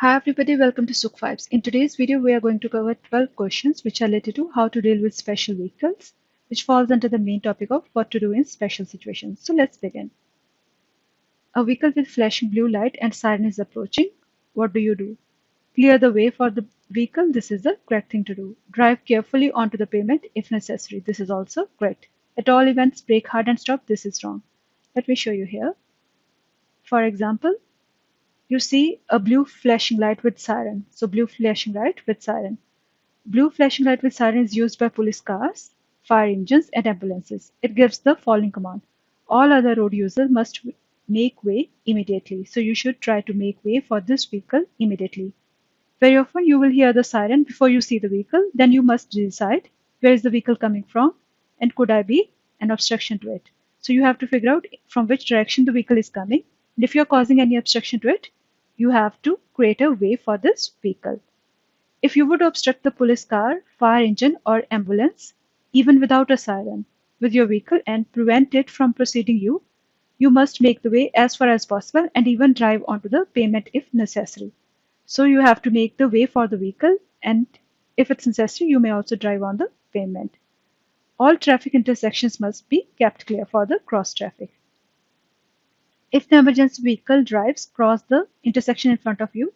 Hi everybody, welcome to Sukh Vibes. In today's video, we are going to cover 12 questions which are related to how to deal with special vehicles, which falls under the main topic of what to do in special situations. So let's begin. A vehicle with flashing blue light and siren is approaching. What do you do? Clear the way for the vehicle. This is the correct thing to do. Drive carefully onto the pavement if necessary. This is also correct. At all events, brake hard and stop. This is wrong. Let me show you here. For example, you see a blue flashing light with siren. So blue flashing light with siren. Blue flashing light with siren is used by police cars, fire engines, and ambulances. It gives the following command. All other road users must make way immediately. So you should try to make way for this vehicle immediately. Very often you will hear the siren before you see the vehicle. Then you must decide where is the vehicle coming from and could I be an obstruction to it. So you have to figure out from which direction the vehicle is coming. And if you're causing any obstruction to it, you have to create a way for this vehicle. If you would obstruct the police car, fire engine, or ambulance, even without a siren, with your vehicle and prevent it from proceeding you must make the way as far as possible and even drive onto the pavement if necessary. So you have to make the way for the vehicle, and if it's necessary, you may also drive on the pavement. All traffic intersections must be kept clear for the cross traffic. If the emergency vehicle drives across the intersection in front of you,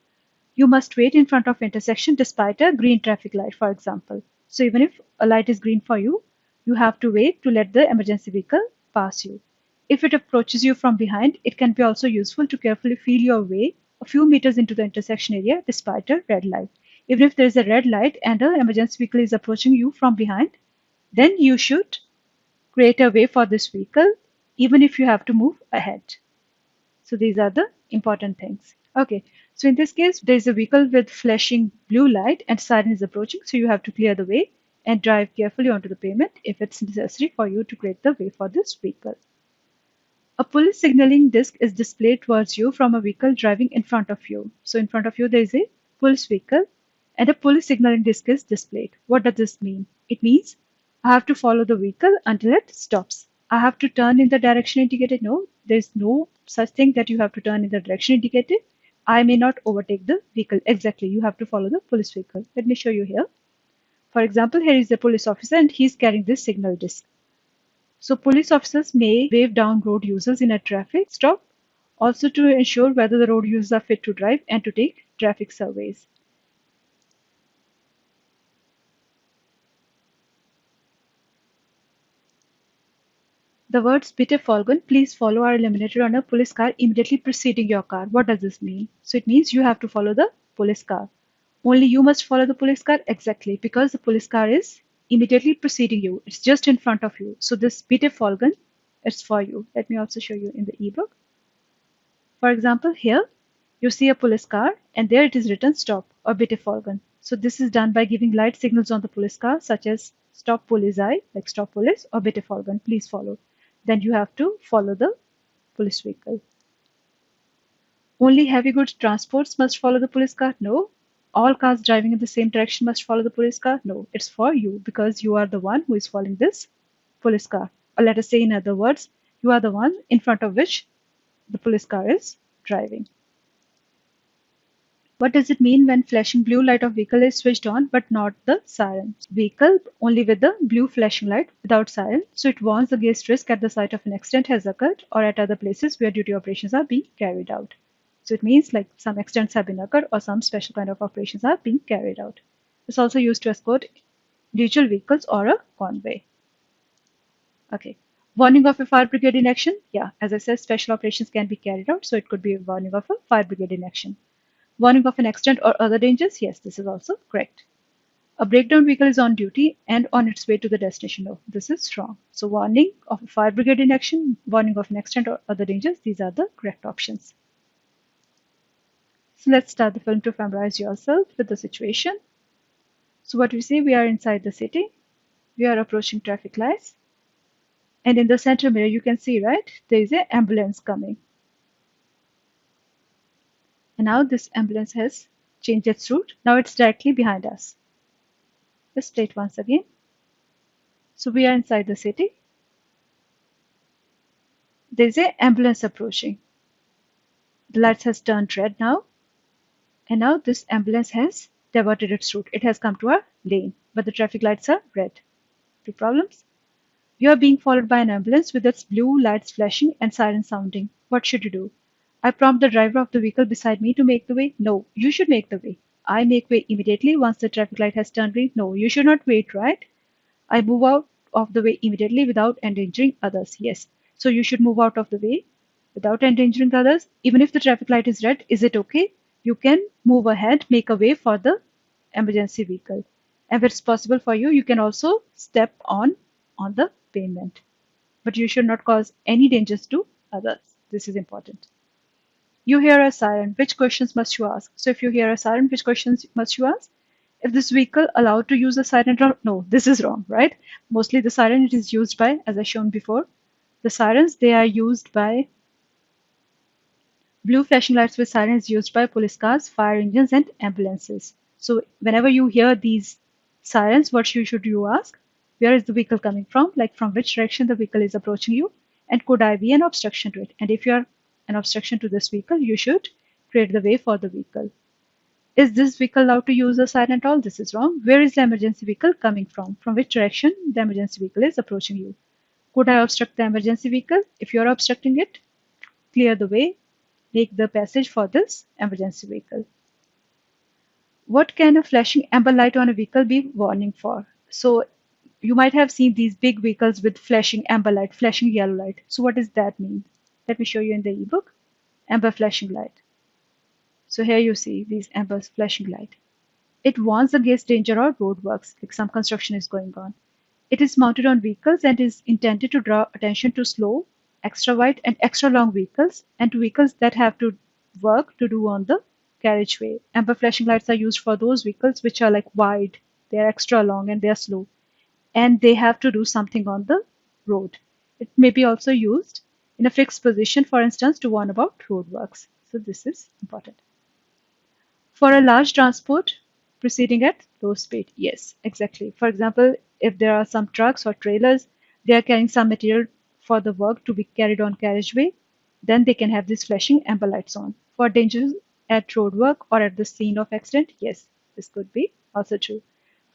you must wait in front of intersection despite a green traffic light, for example. So even if a light is green for you, you have to wait to let the emergency vehicle pass you. If it approaches you from behind, it can be also useful to carefully feel your way a few meters into the intersection area despite a red light. Even if there is a red light and an emergency vehicle is approaching you from behind, then you should create a way for this vehicle even if you have to move ahead. So these are the important things. Okay, so in this case, there is a vehicle with flashing blue light and siren is approaching. So you have to clear the way and drive carefully onto the pavement if it's necessary for you to create the way for this vehicle. A police signaling disc is displayed towards you from a vehicle driving in front of you. So in front of you, there is a police vehicle and a police signaling disc is displayed. What does this mean? It means I have to follow the vehicle until it stops. I have to turn in the direction indicated. No, there's no such thing that you have to turn in the direction indicated. I may not overtake the vehicle. Exactly, you have to follow the police vehicle. Let me show you here. For example, here is a police officer and he's carrying this signal disc. So police officers may wave down road users in a traffic stop, also to ensure whether the road users are fit to drive and to take traffic surveys. The words "Bitte folgen, please follow" are eliminated on a police car immediately preceding your car. What does this mean? So it means you have to follow the police car. Only you must follow the police car exactly because the police car is immediately preceding you. It's just in front of you. So this "Bitte folgen" is for you. Let me also show you in the ebook. For example, here you see a police car and there it is written stop or "Bitte folgen." So this is done by giving light signals on the police car such as stop Polizei, like stop police, or "Bitte folgen," please follow. Then you have to follow the police vehicle. Only heavy goods transports must follow the police car? No. All cars driving in the same direction must follow the police car? No. It's for you because you are the one who is following this police car. Or let us say in other words, you are the one in front of which the police car is driving. What does it mean when flashing blue light of vehicle is switched on but not the siren? Vehicle only with the blue flashing light without siren, so it warns against risk at the site of an accident has occurred or at other places where duty operations are being carried out. So it means like some accidents have been occurred or some special kind of operations are being carried out. It's also used to escort individual vehicles or a convoy. Okay. Warning of a fire brigade in action? Yeah, as I said, special operations can be carried out, so it could be a warning of a fire brigade in action. Warning of an accident or other dangers? Yes, this is also correct. A breakdown vehicle is on duty and on its way to the destination. No, this is wrong. So warning of a fire brigade in action, warning of an accident or other dangers, these are the correct options. So let's start the film to familiarize yourself with the situation. So what we see, we are inside the city. We are approaching traffic lights. And in the center mirror, you can see, right, there is an ambulance coming. And now this ambulance has changed its route. Now it's directly behind us. Let's play it once again. So we are inside the city. There's an ambulance approaching. The lights has turned red now. And now this ambulance has diverted its route. It has come to our lane, but the traffic lights are red. Two problems. You are being followed by an ambulance with its blue lights flashing and siren sounding. What should you do? I prompt the driver of the vehicle beside me to make the way. No, you should make the way. I make way immediately once the traffic light has turned green. No, you should not wait, right? I move out of the way immediately without endangering others. Yes. So you should move out of the way without endangering others. Even if the traffic light is red, is it okay? You can move ahead, make a way for the emergency vehicle. If it's possible for you, you can also step on the pavement. But you should not cause any dangers to others. This is important. You hear a siren. Which questions must you ask? So if you hear a siren, which questions must you ask? If this vehicle allowed to use a siren or no, this is wrong, right? Mostly the siren it is used by, as I shown before, the sirens they are used by blue flashing lights with sirens used by police cars, fire engines, and ambulances. So whenever you hear these sirens, what should you ask? Where is the vehicle coming from? Like from which direction the vehicle is approaching you? And could I be an obstruction to it? And if you are an obstruction to this vehicle, you should create the way for the vehicle. Is this vehicle allowed to use a siren at all? This is wrong. Where is the emergency vehicle coming from? From which direction the emergency vehicle is approaching you? Could I obstruct the emergency vehicle? If you are obstructing it, clear the way, make the passage for this emergency vehicle. What can a flashing amber light on a vehicle be warning for? So you might have seen these big vehicles with flashing amber light, flashing yellow light. So what does that mean? Let me show you in the ebook. Amber flashing light. So here you see these amber flashing light. It warns against danger or roadworks, like some construction is going on. It is mounted on vehicles and is intended to draw attention to slow, extra wide, and extra long vehicles, and to vehicles that have to work to do on the carriageway. Amber flashing lights are used for those vehicles which are like wide, they are extra long, and they are slow, and they have to do something on the road. It may be also used in a fixed position, for instance, to warn about roadworks. So this is important. For a large transport proceeding at low speed. Yes, exactly. For example, if there are some trucks or trailers, they are carrying some material for the work to be carried on carriageway, then they can have these flashing amber lights on. For dangers at road work or at the scene of accident, yes, this could be also true.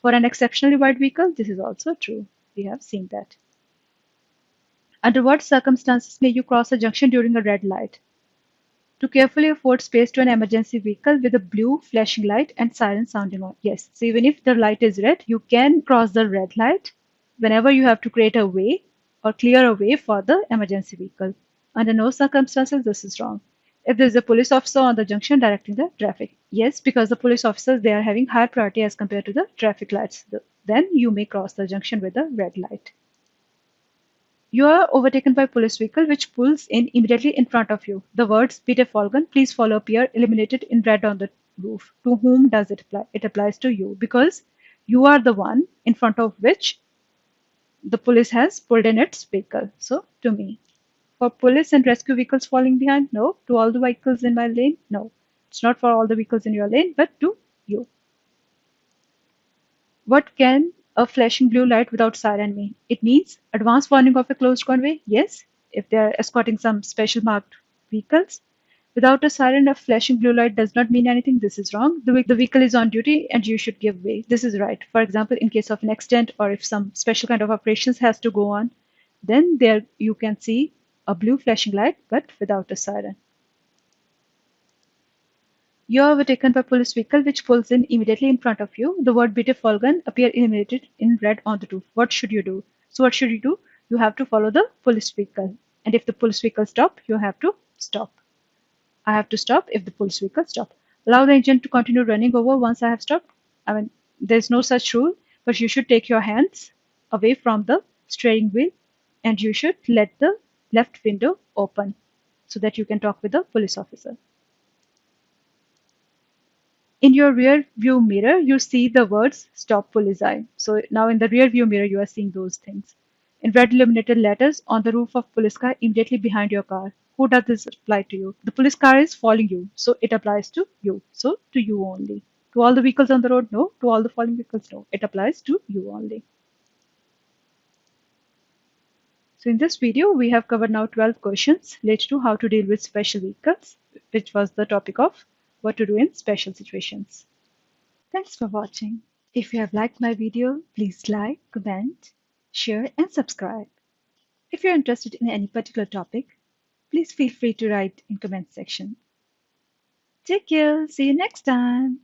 For an exceptionally wide vehicle, this is also true. We have seen that. Under what circumstances may you cross a junction during a red light? To carefully afford space to an emergency vehicle with a blue flashing light and siren sounding on. Yes, so even if the light is red, you can cross the red light whenever you have to create a way or clear a way for the emergency vehicle. Under no circumstances this is wrong. If there is a police officer on the junction directing the traffic, yes, because the police officers they are having higher priority as compared to the traffic lights, then you may cross the junction with a red light. You are overtaken by a police vehicle which pulls in immediately in front of you. The words "Peter Folgan, please follow" appear illuminated in red on the roof. To whom does it apply? It applies to you because you are the one in front of which the police has pulled in its vehicle. So, to me. For police and rescue vehicles falling behind? No. To all the vehicles in my lane? No. It's not for all the vehicles in your lane, but to you. What can a flashing blue light without siren mean? It means advance warning of a closed convoy, yes, if they are escorting some special marked vehicles. Without a siren, a flashing blue light does not mean anything. This is wrong. The vehicle is on duty and you should give way. This is right. For example, in case of an accident or if some special kind of operations has to go on, then there you can see a blue flashing light but without a siren. You are overtaken by a police vehicle which pulls in immediately in front of you. The word "Bitte folgen" appear illuminated in red on the roof. What should you do? So what should you do? You have to follow the police vehicle. And if the police vehicle stop, you have to stop. I have to stop if the police vehicle stop. Allow the engine to continue running over once I have stopped. I mean, there's no such rule, but you should take your hands away from the steering wheel and you should let the left window open so that you can talk with the police officer. In your rear view mirror, you see the words "Stop Police Eye." So now in the rear view mirror, you are seeing those things. In red illuminated letters on the roof of police car immediately behind your car. Who does this apply to you? The police car is following you, so it applies to you. So to you only. To all the vehicles on the road, no. To all the following vehicles, no. It applies to you only. So in this video, we have covered now 12 questions related to how to deal with special vehicles, which was the topic of what to do in special situations. Thanks for watching. If you have liked my video, please like, comment, share and subscribe. If you're interested in any particular topic, please feel free to write in comment section. Take care. See you next time.